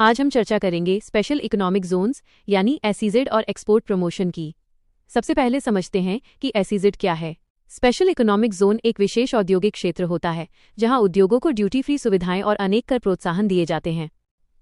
आज हम चर्चा करेंगे स्पेशल इकोनॉमिक जोन्स यानी एसईजेड और एक्सपोर्ट प्रमोशन की। सबसे पहले समझते हैं कि एसईजेड क्या है। स्पेशल इकोनॉमिक जोन एक विशेष औद्योगिक क्षेत्र होता है जहां उद्योगों को ड्यूटी फ्री सुविधाएं और अनेक कर प्रोत्साहन दिए जाते हैं।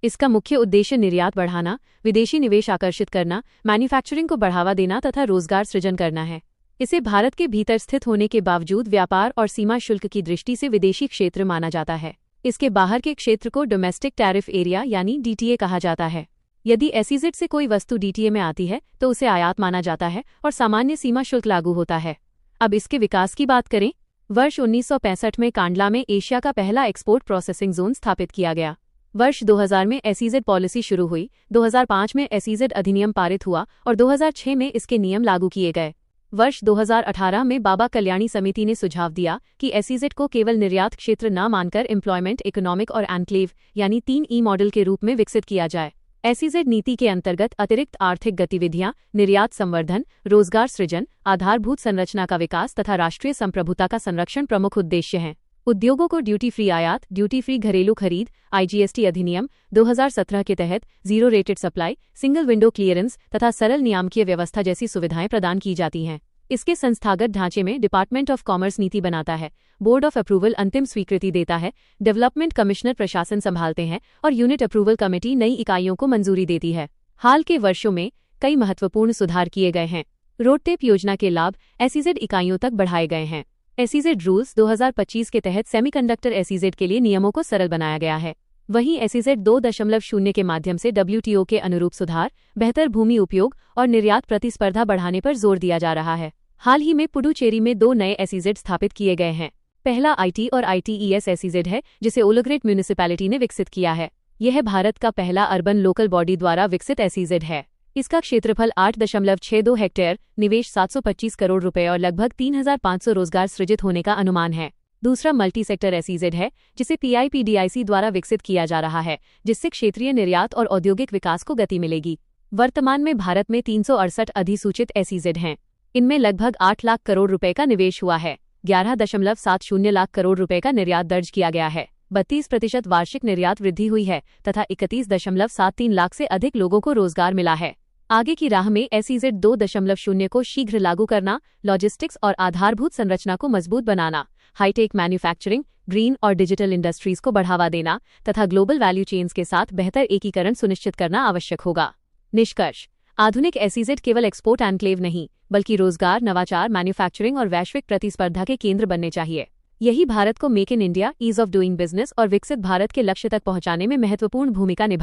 इसका मुख्य उद्देश्य निर्यात बढ़ाना, विदेशी निवेश आकर्षित करना, मैन्युफैक्चरिंग को बढ़ावा देना तथा रोजगार सृजन करना है। इसे भारत के भीतर स्थित होने के बावजूद व्यापार और सीमा शुल्क की दृष्टि से विदेशी क्षेत्र माना जाता है। इसके बाहर के क्षेत्र को डोमेस्टिक टैरिफ एरिया यानी डीटीए कहा जाता है। यदि एसईजेड से कोई वस्तु डीटीए में आती है तो उसे आयात माना जाता है और सामान्य सीमा शुल्क लागू होता है। अब इसके विकास की बात करें। वर्ष 1965 में कांडला में एशिया का पहला एक्सपोर्ट प्रोसेसिंग जोन स्थापित किया गया। वर्ष 2000 में एसईजेड पॉलिसी शुरू हुई, 2005 में एसईजेड अधिनियम पारित हुआ और 2006 में इसके नियम लागू किए गए। वर्ष 2018 में बाबा कल्याणी समिति ने सुझाव दिया कि एसईजेड को केवल निर्यात क्षेत्र न मानकर एम्प्लॉयमेंट, इकोनॉमिक और एनक्लेव यानी 3E मॉडल के रूप में विकसित किया जाए। एसईजेड नीति के अंतर्गत अतिरिक्त आर्थिक गतिविधियां, निर्यात संवर्धन, रोजगार सृजन, आधारभूत संरचना का विकास तथा राष्ट्रीय संप्रभुता का संरक्षण प्रमुख उद्देश्य हैं। उद्योगों को ड्यूटी फ्री आयात, ड्यूटी फ्री घरेलू खरीद, आईजीएसटी अधिनियम 2017 के तहत zero rated supply, single window clearance तथा सरल नियामकीय व्यवस्था जैसी सुविधाएं प्रदान की जाती हैं। इसके संस्थागत ढांचे में डिपार्टमेंट ऑफ कॉमर्स नीति बनाता है, बोर्ड ऑफ अप्रूवल अंतिम स्वीकृति देता है, डेवलपमेंट कमिश्नर प्रशासन संभालते हैं और यूनिट अप्रूवल कमेटी नई इकाइयों को मंजूरी देती है। हाल के वर्षों में कई महत्वपूर्ण सुधार किए गए हैं। रोडटेप योजना के लाभ एसईजेड इकाइयों तक बढ़ाए गए हैं। एसईजेड रूल्स 2025 के तहत सेमीकंडक्टर एसईजेड के लिए नियमों को सरल बनाया गया है। वहीं एसईजेड 2.0 के माध्यम से डब्ल्यूटीओ के अनुरूप सुधार, बेहतर भूमि उपयोग और निर्यात प्रतिस्पर्धा बढ़ाने पर जोर दिया जा रहा है। हाल ही में पुडुचेरी में 2 नए एसईजेड स्थापित किए गए हैं। पहला आईटी और आईटीईएस एसईजेड है जिसे ओलग्रेट म्यूनिसिपैलिटी ने विकसित किया है। यह भारत का पहला अर्बन लोकल बॉडी द्वारा विकसित एसईजेड है। इसका क्षेत्रफल 8.62 हेक्टेयर, निवेश 725 करोड़ रुपए और लगभग 3500 रोजगार सृजित होने का अनुमान है। दूसरा मल्टी सेक्टर एसईजेड है जिसे पीआईपीडीआईसी द्वारा विकसित किया जा रहा है, जिससे क्षेत्रीय निर्यात और औद्योगिक विकास को गति मिलेगी। वर्तमान में भारत में 368 अधिसूचित एसईजेड हैं। इनमें लगभग 8 लाख करोड़ रुपए का निवेश हुआ है। 11.70 लाख करोड़ रुपए का निर्यात दर्ज किया गया है। 32% वार्षिक निर्यात वृद्धि हुई है तथा 31.73 लाख से अधिक लोगों को रोजगार मिला है। आगे की राह में एसईजेड 2.0 को शीघ्र लागू करना, लॉजिस्टिक्स और आधारभूत संरचना को मजबूत बनाना, हाईटेक मैन्युफैक्चरिंग, ग्रीन और डिजिटल इंडस्ट्रीज को बढ़ावा देना तथा ग्लोबल वैल्यू चेन्स के साथ बेहतर एकीकरण सुनिश्चित करना आवश्यक होगा। निष्कर्ष: आधुनिक एसईजेड केवल एक्सपोर्ट एनक्लेव नहीं बल्कि रोजगार, नवाचार, मैन्युफैक्चरिंग और वैश्विक प्रतिस्पर्धा के केंद्र बनने चाहिए। यही भारत को make in India, ease of doing business और विकसित भारत के लक्ष्य तक पहुंचाने में महत्वपूर्ण भूमिका निभाएगा।